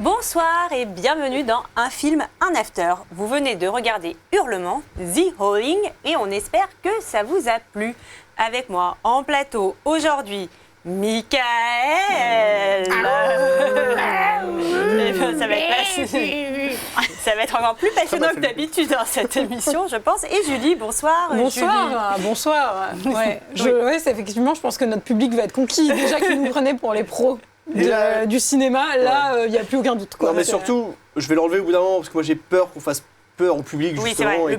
Bonsoir et bienvenue dans Un film, un after. Vous venez de regarder Hurlement, The Howling, et on espère que ça vous a plu. Avec moi en plateau aujourd'hui, Michael. Ça va être encore plus passionnant que d'habitude dans cette émission, je pense. Et Julie, bonsoir. Bonsoir, Julie. bonsoir. Ouais, effectivement, je pense que notre public va être conquis. Déjà qu'ils nous prenaient pour les pros du cinéma, là, il n'y a plus aucun doute. Quoi. Non, mais surtout, je vais l'enlever au bout d'un moment, parce que moi j'ai peur qu'on fasse peur au public, justement, oui, c'est vrai, et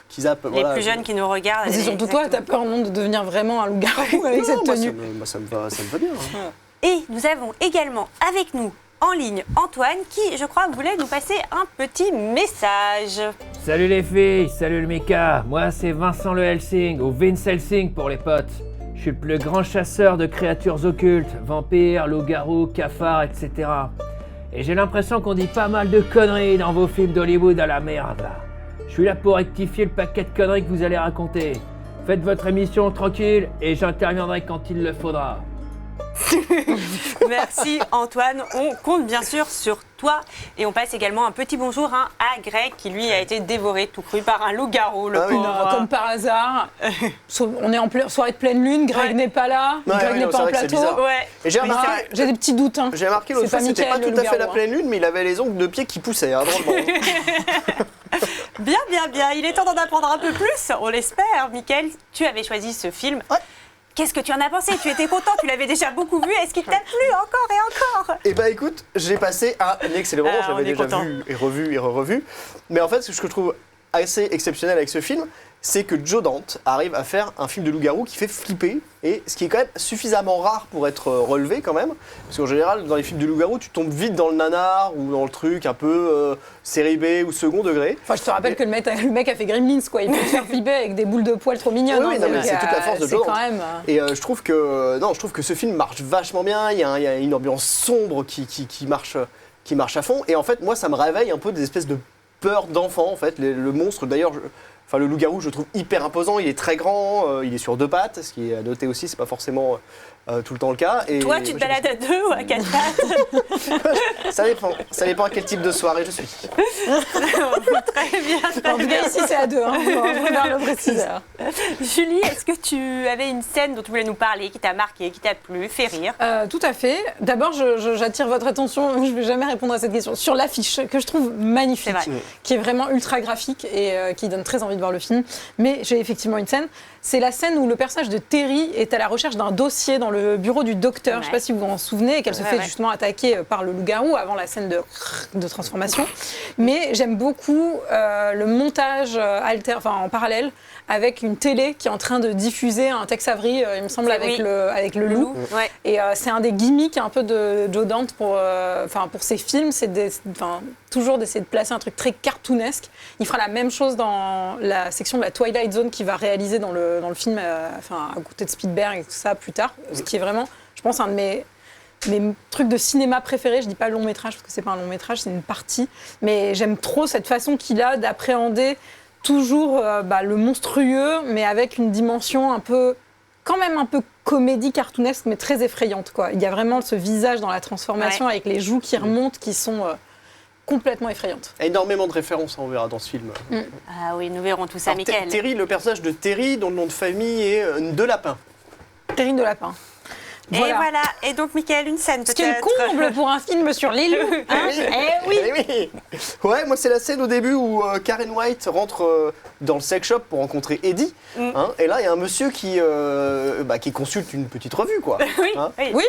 qui zappe. Les plus jeunes qui nous regardent. C'est surtout toi, t'as peur non, de devenir vraiment un loup-garou avec cette tenue. Ça me va bien. Hein. Et nous avons également avec nous en ligne Antoine qui, je crois, voulait nous passer un petit message. Salut les filles, salut le Mika. Moi c'est Vincent le Helsing, ou Vince Helsing pour les potes. Je suis le plus grand chasseur de créatures occultes, vampires, loups-garous, cafards, etc. Et j'ai l'impression qu'on dit pas mal de conneries dans vos films d'Hollywood à la merde là. Je suis là pour rectifier le paquet de conneries que vous allez raconter. Faites votre émission tranquille et j'interviendrai quand il le faudra. Merci Antoine, on compte bien sûr sur toi et on passe également un petit bonjour à Greg qui lui a été dévoré tout cru par un loup-garou, le pauvre. Comme par hasard, on est en soirée de pleine lune, Greg n'est pas là, Greg n'est pas en plateau. Et j'ai remarqué, j'ai des petits doutes. J'ai remarqué l'autre fois, c'était pas tout à fait la pleine lune, mais il avait les ongles de pied qui poussaient drôlement. Bien, il est temps d'en apprendre un peu plus, on l'espère. Mickaël, tu avais choisi ce film. Ouais. Qu'est-ce que tu en as pensé? Tu étais content, tu l'avais déjà beaucoup vu. Est-ce qu'il t'a plu encore et encore? Eh ben écoute, j'ai passé un excellent moment. Je l'avais déjà vu et revu et revu. Mais en fait, ce que je trouve assez exceptionnel avec ce film, c'est que Joe Dante arrive à faire un film de loup-garou qui fait flipper, et ce qui est quand même suffisamment rare pour être relevé quand même, parce qu'en général dans les films de loup-garou tu tombes vite dans le nanar ou dans le truc un peu série B ou second degré. Enfin je te rappelle que le mec a fait Gremlins quoi, il peut te faire flipper avec des boules de poils trop mignonnes. Oui, mais c'est toute la force de Joe Dante. Même... Et je trouve que ce film marche vachement bien, il y a une ambiance sombre qui marche à fond, et en fait moi ça me réveille un peu des espèces de peur d'enfant en fait, le monstre d'ailleurs. Enfin, le loup-garou, je le trouve hyper imposant, il est très grand, il est sur deux pattes, ce qui est à noter aussi, c'est pas forcément tout le temps le cas. Et toi, tu te balades à deux ou à quatre pattes? Ça dépend à quel type de soirée je suis. Très bien. En tout cas, ici, c'est à deux, on va le préciser. Julie, est-ce que tu avais une scène dont tu voulais nous parler, qui t'a marqué, qui t'a plu, fait rire? Tout à fait. D'abord, j'attire votre attention, je ne vais jamais répondre à cette question, sur l'affiche, que je trouve magnifique, qui est vraiment ultra graphique et qui donne très envie de voir le film. Mais j'ai effectivement une scène. C'est la scène où le personnage de Terry est à la recherche d'un dossier dans le bureau du docteur. Ouais. Je ne sais pas si vous vous en souvenez, et qu'elle se fait justement attaquer par le loup-garou avant la scène de transformation. Mais j'aime beaucoup le montage en parallèle avec une télé qui est en train de diffuser un Tex Avery, il me semble, avec le loup. Ouais. Et c'est un des gimmicks un peu de Joe Dante pour ses films, c'est toujours d'essayer de placer un truc très cartoonesque. Il fera la même chose dans la section de la Twilight Zone qu'il va réaliser dans le film, à côté de Spielberg et tout ça plus tard, ce qui est vraiment, je pense, un de mes trucs de cinéma préférés. Je dis pas long métrage parce que c'est pas un long métrage, c'est une partie, mais j'aime trop cette façon qu'il a d'appréhender toujours le monstrueux, mais avec une dimension quand même un peu comédie cartoonesque, mais très effrayante, quoi. Il y a vraiment ce visage dans la transformation avec les joues qui remontent, qui sont complètement effrayante. Énormément de références, on verra dans ce film. Ah oui, nous verrons tout ça, Mickaël. Terry, le personnage de Terry, dont le nom de famille est Delapin. Terry Delapin. Voilà. Et voilà, et donc Mickaël, une scène peut-être. Ce qui est le comble pour un film sur les loups. Oui. Ouais, moi c'est la scène au début où Karen White rentre dans le sex shop pour rencontrer Eddie. Et là il y a un monsieur qui consulte une petite revue, quoi. Oui.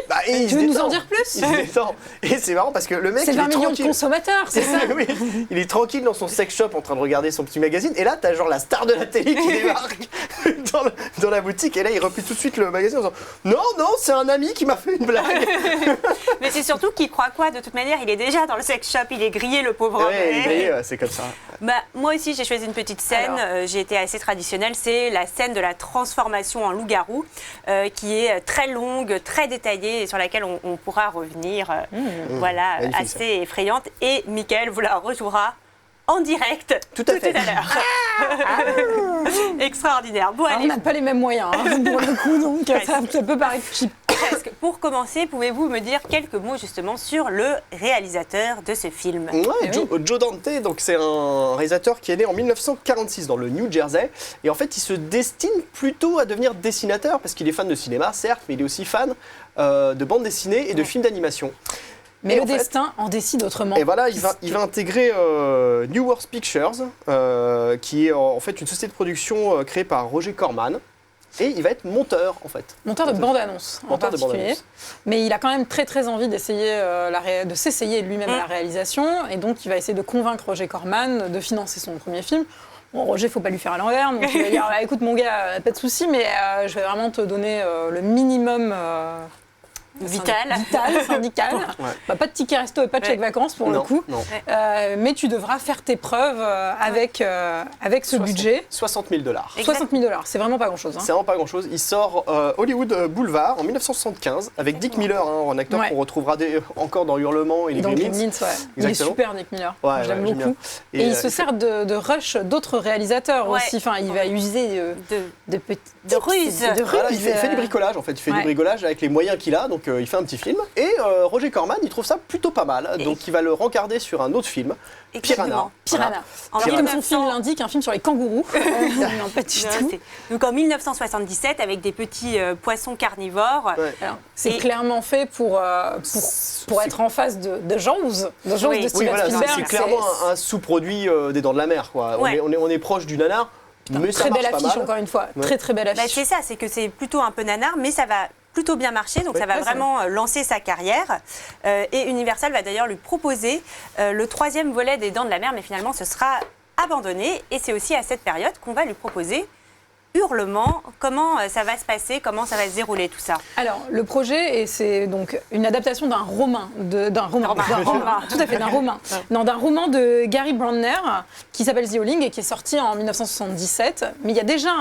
Tu veux nous en dire plus? Il se détend. Et c'est marrant parce que le mec, c'est 20 millions de consommateurs, c'est ça? Oui. Il est tranquille dans son sex shop en train de regarder son petit magazine. Et là t'as genre la star de la télé qui débarque dans la boutique. Et là il replie tout de suite le magazine en disant non, c'est un ami qui m'a fait une blague. Mais c'est surtout qu'il croit quoi? De toute manière, il est déjà dans le sex shop, il est grillé, le pauvre homme. Ouais, il est grillé, c'est comme ça. Moi aussi, j'ai choisi une petite scène. J'ai été assez traditionnelle. C'est la scène de la transformation en loup-garou, qui est très longue, très détaillée et sur laquelle on pourra revenir. Assez effrayante. Et Mickaël vous la rejouera en direct tout à l'heure. Extraordinaire. Bon, on n'a pas les mêmes moyens pour le coup, donc ça peut paraître cheap. presque. Pour commencer, pouvez-vous me dire quelques mots justement sur le réalisateur de ce film? Ouais, Joe Dante, donc c'est un réalisateur qui est né en 1946 dans le New Jersey. Et en fait, il se destine plutôt à devenir dessinateur parce qu'il est fan de cinéma, certes, mais il est aussi fan de bande dessinée et de films d'animation. Mais le destin en décide autrement. Et voilà, il va intégrer New World Pictures, qui est en fait une société de production créée par Roger Corman. Et il va être monteur, en fait. Monteur de bande-annonce, en particulier. Mais il a quand même très, très envie d'essayer de s'essayer lui-même à la réalisation. Et donc, il va essayer de convaincre Roger Corman de financer son premier film. Bon, Roger, il ne faut pas lui faire à l'envers. Donc, il va dire, écoute, mon gars, pas de souci, mais je vais vraiment te donner le minimum... Vital, syndical. Bah, pas de ticket resto et pas de chèque vacances pour le coup. Mais tu devras faire tes preuves avec ce budget. $60 000. $60 000, c'est vraiment pas grand-chose. Hein. C'est vraiment pas grand-chose. Il sort Hollywood Boulevard en 1975 avec Dick Miller, un acteur qu'on retrouvera encore dans Hurlement et les Gremlins. Il est super, Dick Miller. J'aime beaucoup. Et il se sert de rush d'autres réalisateurs aussi. Enfin, il va user de ruses. Il fait du bricolage en fait. Il fait du bricolage avec les moyens qu'il a. Donc il fait un petit film. Et Roger Corman, il trouve ça plutôt pas mal. Donc il va le rencarder sur un autre film, Piranha. Comme son film l'indique, un film sur les kangourous. Non, pas du tout. Donc en 1977, avec des petits poissons carnivores. C'est clairement fait pour être en face de Jaws, de Steven Spielberg. C'est clairement un sous-produit des Dents de la Mer. Quoi. On est proche du nanar. Mais très belle affiche, encore une fois. Très, très belle affiche. C'est ça, c'est que c'est plutôt un peu nanar, mais ça va plutôt bien marcher, donc ça va vraiment lancer sa carrière. Et Universal va d'ailleurs lui proposer le 3e volet des Dents de la Mer, mais finalement ce sera abandonné. Et c'est aussi à cette période qu'on va lui proposer Hurlement. Comment ça va se passer, comment ça va se dérouler tout ça? Alors le projet, c'est donc une adaptation d'un roman d'un roman de Gary Brandner qui s'appelle The Howling et qui est sorti en 1977. Mais il y a déjà,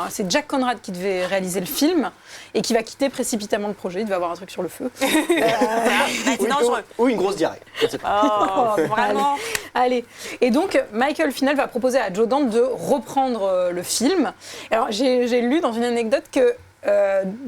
c'est Jack Conrad qui devait réaliser le film et qui va quitter précipitamment le projet. Il devait avoir un truc sur le feu. C'est dangereux. Ou une grosse diarrhée. Je sais pas. Vraiment. Allez. Et donc Michael Final va proposer à Joe Dante de reprendre le film. Alors, j'ai lu dans une anecdote que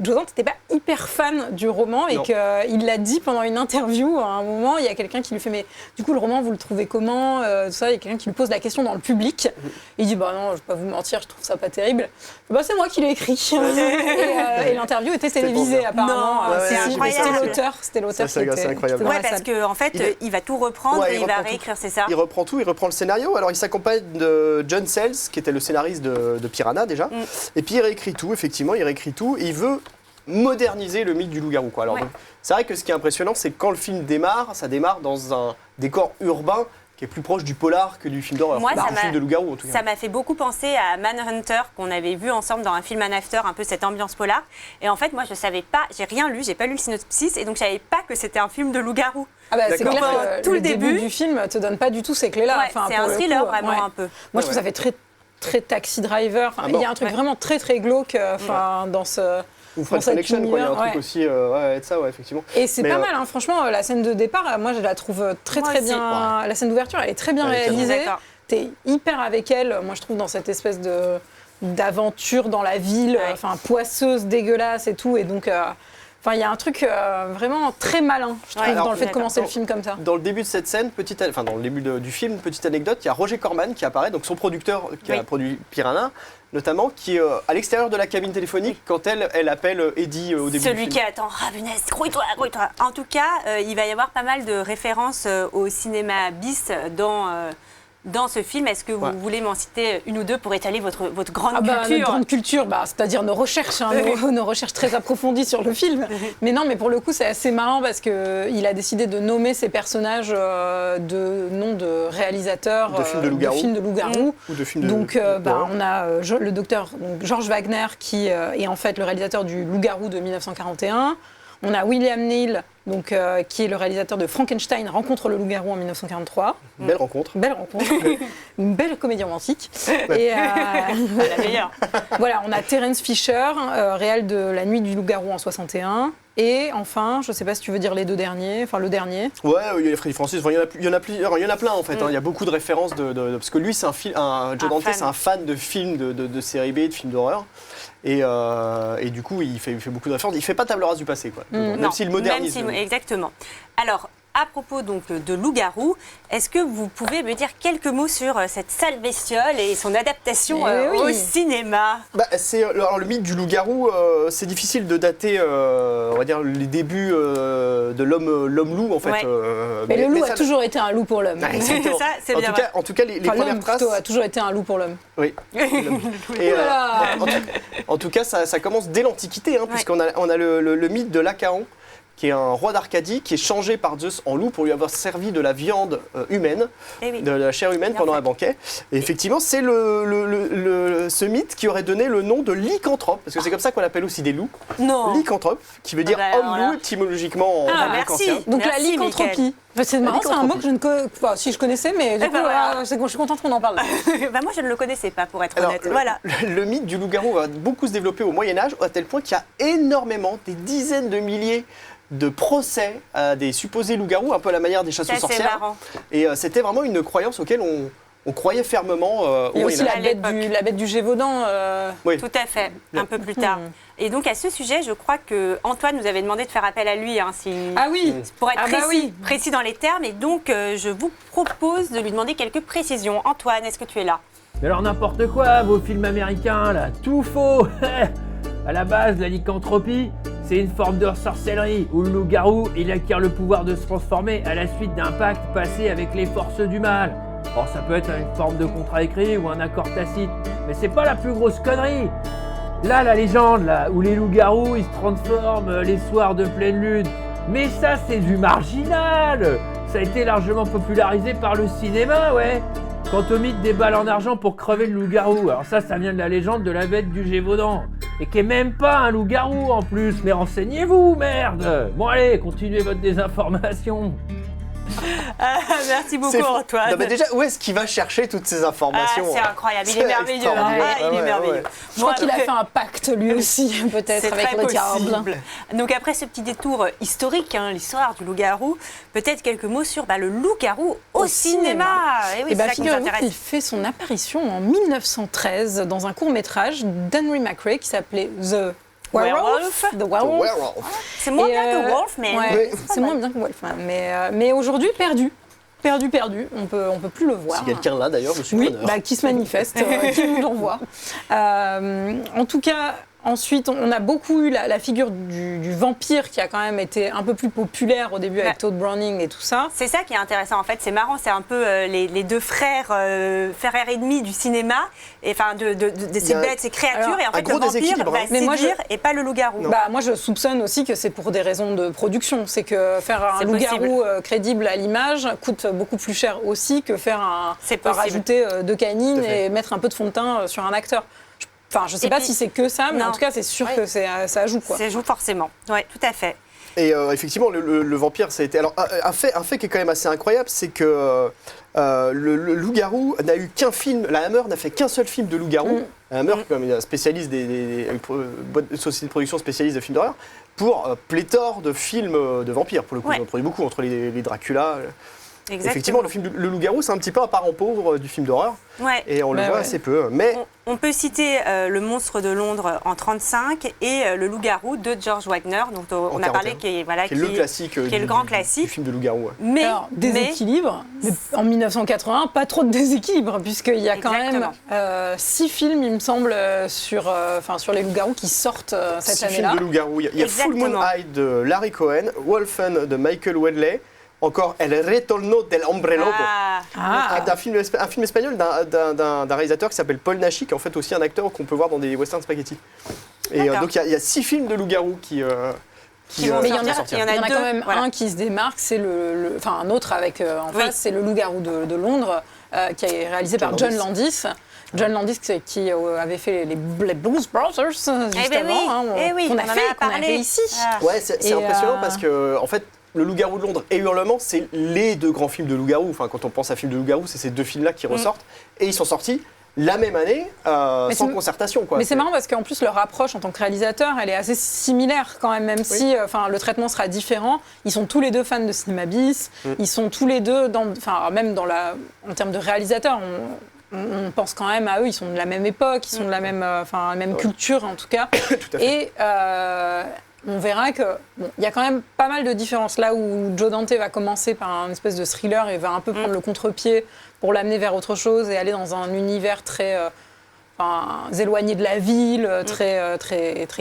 Joe Dante n'était pas hyper fan du roman et qu'il l'a dit pendant une interview. À un moment, il y a quelqu'un qui lui fait « Mais du coup, le roman, vous le trouvez comment ?» tout ça, il y a quelqu'un qui lui pose la question dans le public. Il dit « Bah non, je ne vais pas vous mentir, je trouve ça pas terrible. » Bah, c'est moi qui l'ai écrit. Et l'interview était télévisée, apparemment. C'est incroyable. C'était l'auteur qui était... C'est incroyable. Ouais, parce qu'en fait, il va tout reprendre et il va réécrire, c'est ça? Il reprend tout, il reprend le scénario. Alors, il s'accompagne de John Sayles, qui était le scénariste de Piranha, déjà. Et puis, il réécrit tout, effectivement, et il veut moderniser le mythe du loup-garou. Alors, c'est vrai que ce qui est impressionnant, c'est que quand le film démarre, ça démarre dans un décor urbain qui est plus proche du polar que du film d'horreur. Moi, du film de loup-garou, en tout cas. Ça m'a fait beaucoup penser à Manhunter, qu'on avait vu ensemble dans un film Man After, un peu cette ambiance polar. Et en fait, moi, je savais pas, j'ai rien lu, j'ai pas lu le synopsis, et donc je savais pas que c'était un film de loup-garou. Ah bah, c'est clair que tout le début du film te donne pas du tout ces clés-là. C'est un thriller, vraiment, un peu. Moi, je trouve que ça fait très Taxi Driver. Il y a un truc vraiment très glauque dans ce... Ou French Connection, il y a un truc aussi de ça, effectivement. Et c'est pas mal, franchement, la scène de départ, moi je la trouve très bien. La scène d'ouverture, elle est très bien réalisée. T'es hyper avec elle, moi je trouve, dans cette espèce d'aventure dans la ville, poisseuse, dégueulasse et tout. Et donc, il y a un truc vraiment très malin, je trouve, dans le fait de commencer le film comme ça. Dans le début de cette scène, dans le début du film, petite anecdote, il y a Roger Corman qui apparaît, donc son producteur qui a produit Piranha, notamment, qui est à l'extérieur de la cabine téléphonique quand elle appelle Eddie au début du film. Celui qui attend, punaise, grouille-toi. En tout cas, il va y avoir pas mal de références au cinéma bis dans ce film. Est-ce que vous voulez m'en citer une ou deux pour étaler votre grande culture? Notre grande culture, c'est-à-dire nos recherches, nos recherches très approfondies sur le film. Mais non, mais pour le coup, c'est assez marrant parce qu'il a décidé de nommer ses personnages de noms de réalisateurs de films de loup-garou. Ou de films de... Donc, on a le docteur George Wagner qui est en fait le réalisateur du Loup-garou de 1941. On a William Neal, donc, qui est le réalisateur de Frankenstein rencontre le loup-garou en 1943. Belle rencontre. Belle rencontre. Une belle comédie romantique. Et, La meilleure. voilà, on a Terence Fisher, réal de La Nuit du loup-garou en 61. Et enfin, je ne sais pas si tu veux dire les deux derniers, enfin le dernier. Ouais, il y a Freddy Francis, enfin, il y en a plein en fait. Il y a beaucoup de références parce que lui, c'est Joe Dante, c'est un fan de films de série B, de films d'horreur. Et du coup, il fait beaucoup de références. Il fait pas table rase du passé, quoi. Même s'il modernise. Exactement. Alors, à propos donc de Loup-garou, est-ce que vous pouvez me dire quelques mots sur cette sale bestiole et son adaptation au cinéma? Alors, le mythe du loup-garou, c'est difficile de dater, on va dire, les débuts de l'homme-loup, en fait. Ouais. Mais le loup a toujours été un loup pour l'homme. Exactement. Ça, c'est bien. En tout cas, les premières traces... a toujours été un loup pour l'homme. Oui. Et, en tout cas, ça commence dès l'Antiquité, puisqu'on a le mythe de l'Achaon, qui est un roi d'Arcadie, qui est changé par Zeus en loup pour lui avoir servi de la viande humaine, de la chair humaine pendant un banquet. Et effectivement, c'est ce mythe qui aurait donné le nom de lycanthrope, parce que c'est comme ça qu'on appelle aussi des loups. Non. Lycanthrope, qui veut dire homme-loup étymologiquement en grec ancien. Donc la lycanthropie. C'est marrant, c'est un mot que je ne connais pas. Si je connaissais, mais du coup, je suis contente qu'on en parle. Moi, je ne le connaissais pas, pour être honnête. Voilà. Le mythe du loup-garou va beaucoup se développer au Moyen-Âge, à tel point qu'il y a énormément, des dizaines de milliers de procès à des supposés loups-garous, un peu à la manière des chasses aux sorcières. C'est marrant. Et c'était vraiment une croyance auquel on croyait fermement au Et aussi Moyen-Âge. la bête du Gévaudan. Oui. Tout à fait, un peu plus tard. Et donc à ce sujet, je crois que Antoine nous avait demandé de faire appel à lui, pour être précis dans les termes. Et donc je vous propose de lui demander quelques précisions. Antoine, est-ce que tu es là? Mais alors n'importe quoi, vos films américains là, tout faux. À la base, la lycanthropie, c'est une forme de sorcellerie où le loup-garou, il acquiert le pouvoir de se transformer à la suite d'un pacte passé avec les forces du mal. Bon, ça peut être une forme de contrat écrit ou un accord tacite, mais c'est pas la plus grosse connerie. Là, la légende, là, où les loups-garous, ils se transforment les soirs de pleine lune. Mais ça, c'est du marginal. Ça a été largement popularisé par le cinéma, ouais. Quant au mythe des balles en argent pour crever le loup-garou, alors ça vient de la légende de la bête du Gévaudan. Et qui est même pas un loup-garou en plus, mais renseignez-vous, merde. Bon allez, continuez votre désinformation. Merci beaucoup, Antoine. Non, mais déjà, où est-ce qu'il va chercher toutes ces informations? C'est incroyable, il est merveilleux. Il est merveilleux. Je crois qu'il a fait un pacte lui aussi, peut-être, avec le diable. Donc après ce petit détour historique, l'histoire du loup-garou, peut-être quelques mots sur le loup-garou au cinéma. Et oui, c'est ça qui nous intéresse. Il fait son apparition en 1913 dans un court-métrage d'Henry McRae qui s'appelait The Werewolf. C'est moins bien que Wolf, mais... c'est moins bien que Wolf. Mais aujourd'hui, perdu. On peut plus le voir. Si quelqu'un là, d'ailleurs, je suis preneur. Qui se manifeste, qui nous l'envoie. En tout cas... Ensuite, on a beaucoup eu la figure du vampire qui a quand même été un peu plus populaire au début avec Todd Browning et tout ça. C'est ça qui est intéressant en fait, c'est marrant, c'est un peu les deux frères ennemis du cinéma, et enfin de ces bêtes, ces créatures, et en fait le vampire va séduire et pas le loup-garou. Moi je soupçonne aussi que c'est pour des raisons de production, c'est que faire un loup-garou crédible à l'image coûte beaucoup plus cher aussi que rajouter deux canines et mettre un peu de fond de teint sur un acteur. Enfin, je ne sais pas si c'est que ça, mais en tout cas, c'est sûr que ça joue, quoi. Ça joue forcément, oui, tout à fait. Et effectivement, le vampire, ça a été... Alors, un fait qui est quand même assez incroyable, c'est que le loup-garou n'a eu qu'un film, la Hammer n'a fait qu'un seul film de loup-garou. La Hammer, comme spécialiste une société de production spécialiste de films d'horreur, pour pléthore de films de vampires, pour le coup. On en produit beaucoup, entre les Dracula... Exactement. Effectivement, le loup-garou, c'est un petit peu un parent pauvre du film d'horreur. Ouais. Et on le voit assez peu. Mais... On peut citer Le Monstre de Londres en 1935 et Le Loup-garou de George Wagner, dont on a parlé, qui est le classique, qui est le grand classique. Du film de loup-garou. Mais déséquilibre. En 1981, pas trop de déséquilibre, puisqu'il y a quand même 6 films, il me semble, sur les loups-garous qui sortent cette année-là. 6 films de loup-garou. Il y a Full Moon High de Larry Cohen, Wolfen de Michael Wedley. Encore El Retorno del Hombre Lobo, un film espagnol d'un réalisateur qui s'appelle Paul Naschy, qui est en fait aussi un acteur qu'on peut voir dans des western spaghetti. Et donc il y a 6 films de loup-garou qui vont sortir. Il y en a quand même un qui se démarque, c'est un autre avec en face, c'est Le Loup-garou de Londres, qui est réalisé par John Landis. John Landis qui avait fait les Blues Brothers juste avant, qu'on a fait ici. Ouais, c'est impressionnant parce que en fait, Le Loup-garou de Londres et Hurlement, c'est les deux grands films de loup-garou. Enfin, quand on pense à film de loup-garou, c'est ces deux films-là qui ressortent. Et ils sont sortis la même année, sans concertation. Quoi. Mais c'est marrant parce qu'en plus, leur approche en tant que réalisateur, elle est assez similaire quand même si le traitement sera différent. Ils sont tous les deux fans de cinéma bis. Ils sont tous les deux, en termes de réalisateurs, on pense quand même à eux, ils sont de la même époque, ils sont de la même culture en tout cas. Tout à fait. Et on verra que y a quand même pas mal de différences là où Joe Dante va commencer par un espèce de thriller et va un peu prendre le contre-pied pour l'amener vers autre chose et aller dans un univers très éloigné de la ville, très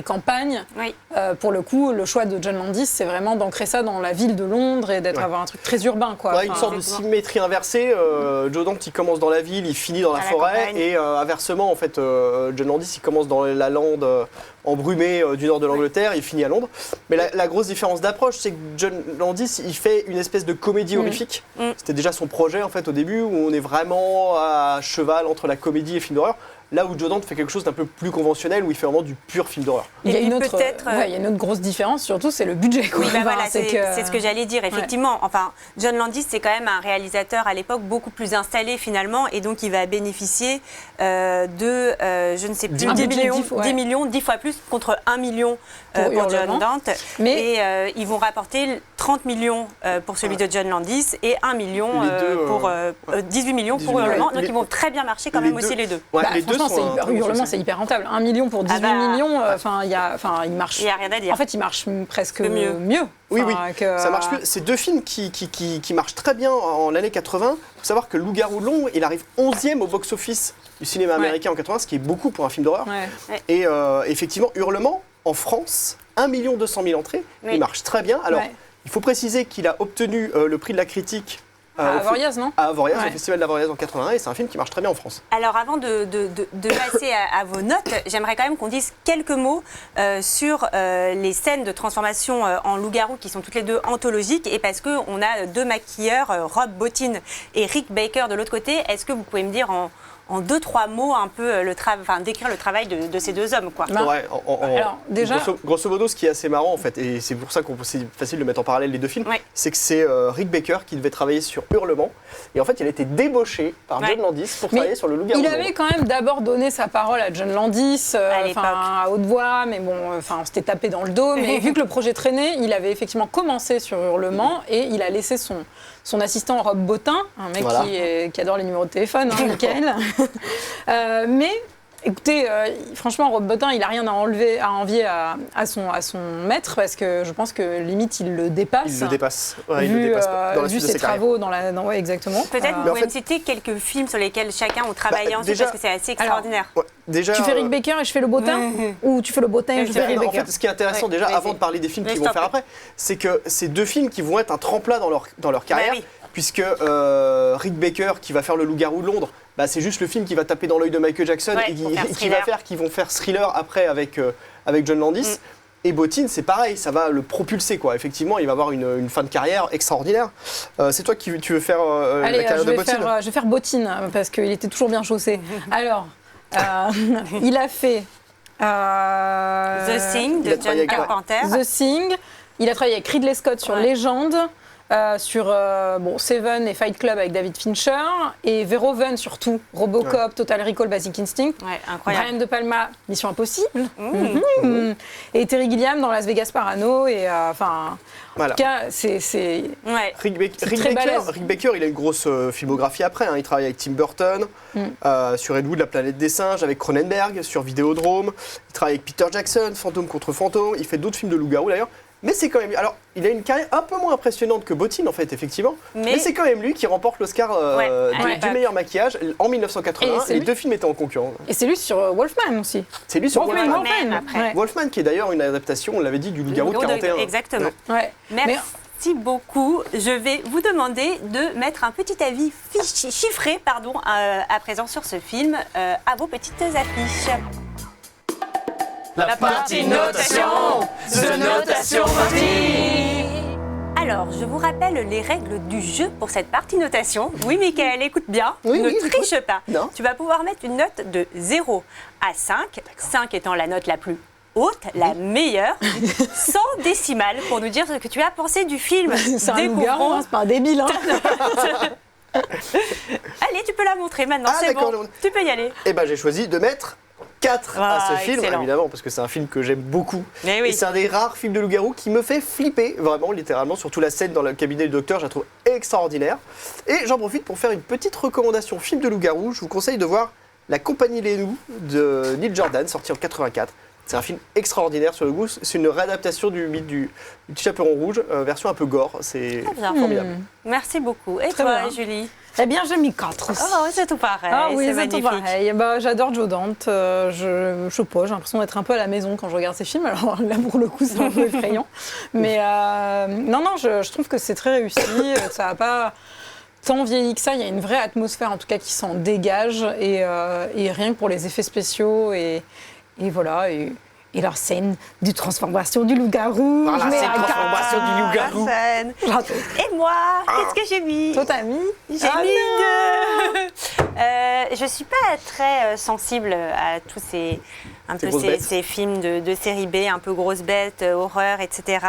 campagne. Oui. Pour le coup, le choix de John Landis, c'est vraiment d'ancrer ça dans la ville de Londres et avoir un truc très urbain. Quoi. Une sorte de symétrie inversée. Joe Dante, il commence dans la ville, il finit dans la forêt. Et inversement, en fait, John Landis, il commence dans la lande embrumée du nord de l'Angleterre, il finit à Londres. Mais la grosse différence d'approche, c'est que John Landis, il fait une espèce de comédie horrifique. C'était déjà son projet, en fait, au début, où on est vraiment à cheval entre la comédie et le film d'horreur. Là où Joe Dante fait quelque chose d'un peu plus conventionnel, où il fait vraiment du pur film d'horreur. Il y a une autre grosse différence, surtout, c'est le budget. Quoi. Oui, c'est ce que j'allais dire. Effectivement, John Landis, c'est quand même un réalisateur à l'époque beaucoup plus installé finalement, et donc il va bénéficier de, je ne sais plus, 10 millions, 10 fois plus contre 1 million pour John Dante. Et ils vont rapporter 30 millions pour celui de John Landis et 1 million pour 18 millions pour Hurlement. Donc ils vont très bien marcher quand même aussi les deux. Hurlement, c'est hyper rentable. 1 million pour 18 millions, il marche. Il n'y a rien à dire. En fait, il marche presque mieux. Oui, ça marche mieux. C'est deux films qui marchent très bien en l'année 80. Il faut savoir que Loup-garou de Londres, il arrive 11e au box-office du cinéma américain en 80, ce qui est beaucoup pour un film d'horreur. Et effectivement, Hurlement, en France, 1 200 000 entrées, il marche très bien. Alors, il faut préciser qu'il a obtenu le prix de la critique à Avoriaz, non ? À Avoriaz, au Festival d'Avoriaz en 81, et c'est un film qui marche très bien en France. Alors avant de passer à vos notes, j'aimerais quand même qu'on dise quelques mots sur les scènes de transformation en loup-garou qui sont toutes les deux anthologiques, et parce qu'on a deux maquilleurs, Rob Bottin et Rick Baker de l'autre côté. Est-ce que vous pouvez me dire en 2-3 mots un peu décrire le travail de ces deux hommes, quoi. Alors, déjà... grosso modo, ce qui est assez marrant en fait, et c'est pour ça qu'on c'est facile de mettre en parallèle les deux films, c'est que c'est Rick Baker qui devait travailler sur Hurlement, et en fait il a été débauché par John Landis pour travailler sur le Loup-garou. Il avait quand même d'abord donné sa parole à John Landis, à haute voix, mais on s'était tapé dans le dos, mais vu que le projet traînait, il avait effectivement commencé sur Hurlement, et il a laissé son assistant Rob Bottin, un mec qui adore les numéros de téléphone, Michael. Mais écoutez, franchement, Rob Bottin, il n'a rien à envier à son maître, parce que je pense que limite il le dépasse. Il le dépasse. Vu ses travaux exactement. Peut-être vous pouvez me citer quelques films sur lesquels chacun ont travaillé ensuite, parce que c'est assez extraordinaire. Déjà, tu fais Rick Baker et je fais le Bottin, ou tu fais le Bottin et je fais Rick Baker. En fait, ce qui est intéressant avant de parler des films qu'ils vont faire après, c'est que ces deux films qui vont être un tremplin dans leur carrière, puisque Rick Baker qui va faire le Loup-garou de Londres, c'est juste le film qui va taper dans l'œil de Michael Jackson et qui vont faire Thriller après avec John Landis. Et Bottin, c'est pareil, ça va le propulser, quoi. Effectivement, il va avoir une fin de carrière extraordinaire. C'est toi qui tu veux faire la carrière de Bottin ? Je vais faire Bottin, parce qu'il était toujours bien chaussé. Alors, il a fait The Thing de John Carpenter. The Thing. Il a travaillé avec Ridley Scott sur Légende. Sur Seven et Fight Club avec David Fincher, et Verhoeven surtout, Robocop, Total Recall, Basic Instinct, incroyable. Brian De Palma, Mission Impossible, et Terry Gilliam dans Las Vegas Parano, et en tout cas, c'est Rick Baker, il a une grosse filmographie après, il travaille avec Tim Burton, sur Ed Wood, La planète des singes, avec Cronenberg, sur Vidéodrome, il travaille avec Peter Jackson, Fantôme contre Fantôme, il fait d'autres films de loup-garou d'ailleurs. Mais c'est quand même... Alors, il a une carrière un peu moins impressionnante que Bottin, en fait, effectivement. Mais c'est quand même lui qui remporte l'Oscar du meilleur maquillage en 1981. Et les deux films étaient en concurrence. Et c'est lui sur Wolfman aussi. C'est lui sur Wolfman. Wolfman, qui est d'ailleurs une adaptation, on l'avait dit, du Loup-garou de 41. Exactement. Merci beaucoup. Je vais vous demander de mettre un petit avis chiffré à présent sur ce film à vos petites affiches. La partie notation, The Notation Party. Alors, je vous rappelle les règles du jeu pour cette partie notation. Oui, Michael, écoute bien, ne triche pas. Non. Tu vas pouvoir mettre une note de 0 à 5, 5 étant la note la plus haute, la meilleure, sans décimale, pour nous dire ce que tu as pensé du film. C'est un loup-garou, c'est pas un débile. Allez, tu peux la montrer maintenant, c'est bon, tu peux y aller. Et ben j'ai choisi de mettre 4 à ce film, excellent. évidemment, parce que c'est un film que j'aime beaucoup. Mais oui. Et c'est un des rares films de loup-garou qui me fait flipper, vraiment, littéralement, surtout la scène dans le cabinet du docteur, je la trouve extraordinaire. Et j'en profite pour faire une petite recommandation film de loup-garou. Je vous conseille de voir La Compagnie des Loups de Neil Jordan, sorti en 84. C'est un film extraordinaire sur le goût. C'est une réadaptation du mythe du petit chaperon rouge, version un peu gore. C'est formidable. Merci beaucoup. Et Très toi, bien. Julie? Eh bien, j'ai mis 4 aussi. Oh, c'est tout pareil. Ah oui, c'est c'est tout magnifique. pareil. Bah, j'adore Joe Dante. Je sais pas, j'ai l'impression d'être un peu à la maison quand je regarde ces films. Alors là, pour le coup, c'est un peu effrayant. Mais non, je trouve que c'est très réussi. Ça n'a pas tant vieilli que ça. Il y a une vraie atmosphère, en tout cas, qui s'en dégage. Et rien que pour les effets spéciaux. Et voilà. Et leur scène de transformation du loup-garou. Voilà, Je mets c'est un transformation du loup-garou. La scène. Et moi, qu'est-ce que j'ai mis? Toi, t'as mis J'ai mis 2. Je suis pas très sensible à tous ces films de série B, un peu grosses bêtes, horreur, etc.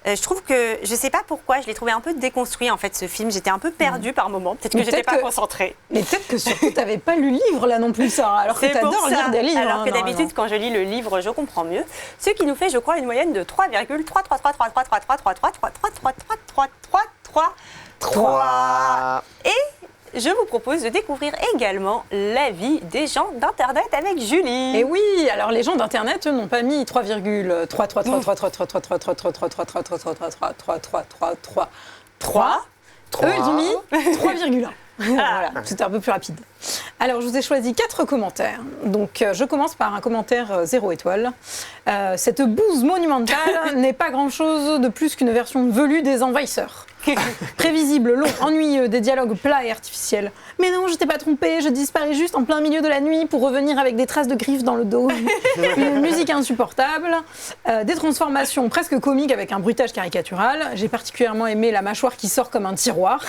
Je trouve que, je sais pas pourquoi, je l'ai trouvé un peu déconstruit en fait ce film. J'étais un peu perdue par moments. Peut-être que j'étais pas concentrée. Mais peut-être que surtout, t'avais pas lu le livre là non plus, Sarah. Alors que C'est pour t'adores ça. lire des livres. Alors que hein, d'habitude, quand je lis le livre, je comprends mieux. Ce qui nous fait, je crois, une moyenne de 3,3. Je vous propose de découvrir également la vie des gens d'Internet avec Julie. Et oui, alors les gens d'Internet, eux, n'ont pas mis 3,3. Eux, ils ont mis 3,1. Voilà, c'était un peu plus rapide. Alors, je vous ai choisi 4 commentaires. Donc, je commence par un commentaire 0 étoile. Cette bouse monumentale n'est pas grand-chose de plus qu'une version velue des envahisseurs. Prévisible, long, ennuyeux, des dialogues plats et artificiels. Mais non, je t'ai pas trompé, je disparais juste en plein milieu de la nuit pour revenir avec des traces de griffes dans le dos. Une musique insupportable, des transformations presque comiques avec un bruitage caricatural. J'ai particulièrement aimé la mâchoire qui sort comme un tiroir.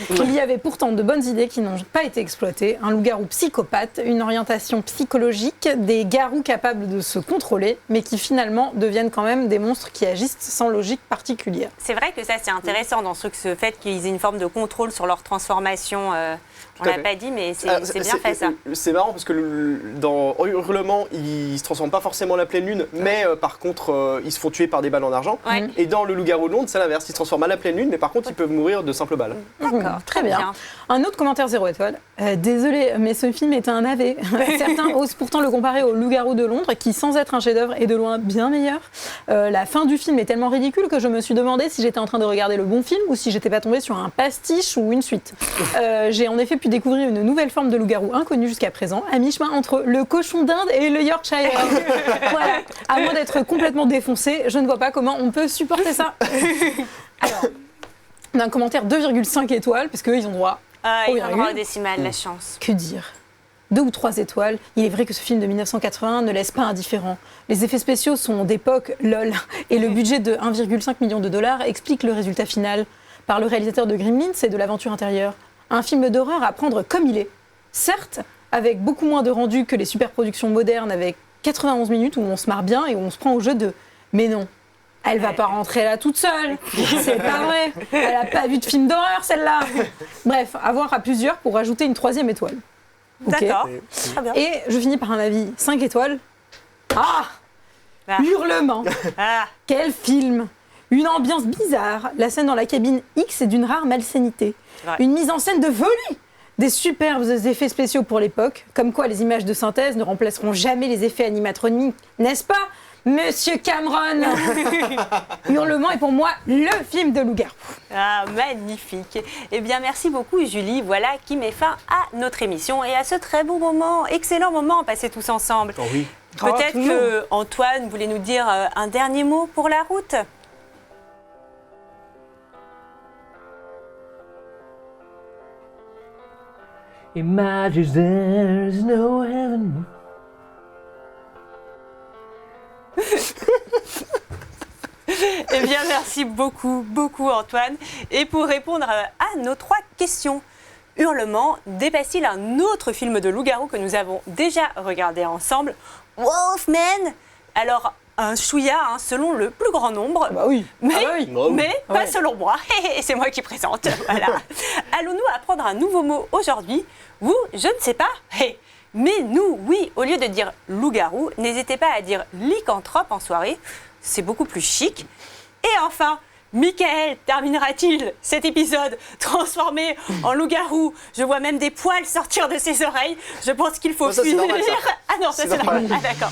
Il y avait pourtant de bonnes idées qui n'ont pas été exploitées. Un loup-garou psychopathe, une orientation psychologique, des garous capables de se contrôler, mais qui finalement deviennent quand même des monstres qui agissent sans logique particulière. C'est vrai que ça, c'est intéressant dans ce fait qu'ils aient une forme de contrôle sur leur transformation. On l'a pas dit, mais c'est bien fait ça. C'est marrant parce que dans Hurlement, ils se transforment pas forcément à la pleine lune, mais par contre, ils se font tuer par des balles en argent. Ouais. Et dans Le Loup-garou de Londres, c'est l'inverse. Ils se transforment à la pleine lune, mais par contre, ils peuvent mourir de simples balles. D'accord, Très bien. Un autre commentaire 0 étoile. Désolé, mais ce film est un navet. Certains osent pourtant le comparer au Loup-garou de Londres, qui, sans être un chef-d'œuvre, est de loin bien meilleur. La fin du film est tellement ridicule que je me suis demandé si j'étais en train de regarder le bon film ou si j'étais pas tombée sur un pastiche ou une suite. J'ai en effet pu découvrir une nouvelle forme de loup-garou inconnue jusqu'à présent, à mi-chemin entre le cochon d'Inde et le Yorkshire. Voilà. À moins d'être complètement défoncé, je ne vois pas comment on peut supporter ça. Alors, on a un commentaire 2,5 étoiles, parce qu'eux, ils ont droit. Ils ont droit au décimal, la chance. Que dire ? 2 ou 3 étoiles. Il est vrai que ce film de 1981 ne laisse pas indifférent. Les effets spéciaux sont d'époque, lol, et le budget de 1,5 million de dollars explique le résultat final. Par le réalisateur de Gremlins et de l'Aventure intérieure. Un film d'horreur à prendre comme il est. Certes, avec beaucoup moins de rendu que les superproductions modernes, avec 91 minutes où on se marre bien et où on se prend au jeu de « mais non, elle va pas rentrer là toute seule, c'est pas vrai, elle a pas vu de film d'horreur celle-là ». Bref, à voir à plusieurs pour rajouter une 3e étoile. Okay. D'accord, très bien. Et je finis par un avis 5 étoiles. Hurlement. Quel film. Une ambiance bizarre, la scène dans la cabine X est d'une rare malsénité. Ouais. Une mise en scène de folie. Des superbes effets spéciaux pour l'époque, comme quoi les images de synthèse ne remplaceront jamais les effets animatroniques, n'est-ce pas, Monsieur Cameron? Hurlement est pour moi le film de loup-garou. Ah, magnifique. Eh bien, merci beaucoup, Julie. Voilà qui met fin à notre émission et à ce très beau moment, excellent moment passé tous ensemble. Oh oui. Peut-être que Antoine voulait nous dire un dernier mot pour la route. Imagine there's no heaven. Eh bien, merci beaucoup, beaucoup, Antoine. Et pour répondre à nos 3 questions, Hurlement dépasse-t-il un autre film de loup-garou que nous avons déjà regardé ensemble, Wolfman? Alors, un chouïa selon le plus grand nombre. Bah oui. Mais, oui. pas selon moi. Et c'est moi qui présente. Voilà. Allons-nous apprendre un nouveau mot aujourd'hui? Vous, je ne sais pas. Mais nous, oui, au lieu de dire loup-garou, n'hésitez pas à dire lycanthrope en soirée. C'est beaucoup plus chic. Et enfin, Michael terminera-t-il cet épisode transformé en loup-garou? Je vois même des poils sortir de ses oreilles. Je pense qu'il faut ça, c'est finir. normal, ça. Ah non, ça c'est normal. Ah d'accord.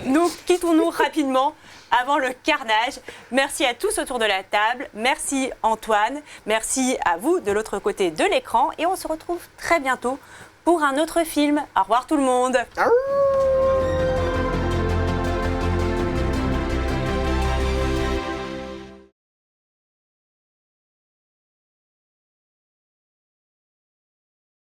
Nous quittons-nous rapidement avant le carnage. Merci à tous autour de la table. Merci Antoine. Merci à vous de l'autre côté de l'écran. Et on se retrouve très bientôt pour un autre film. Au revoir tout le monde.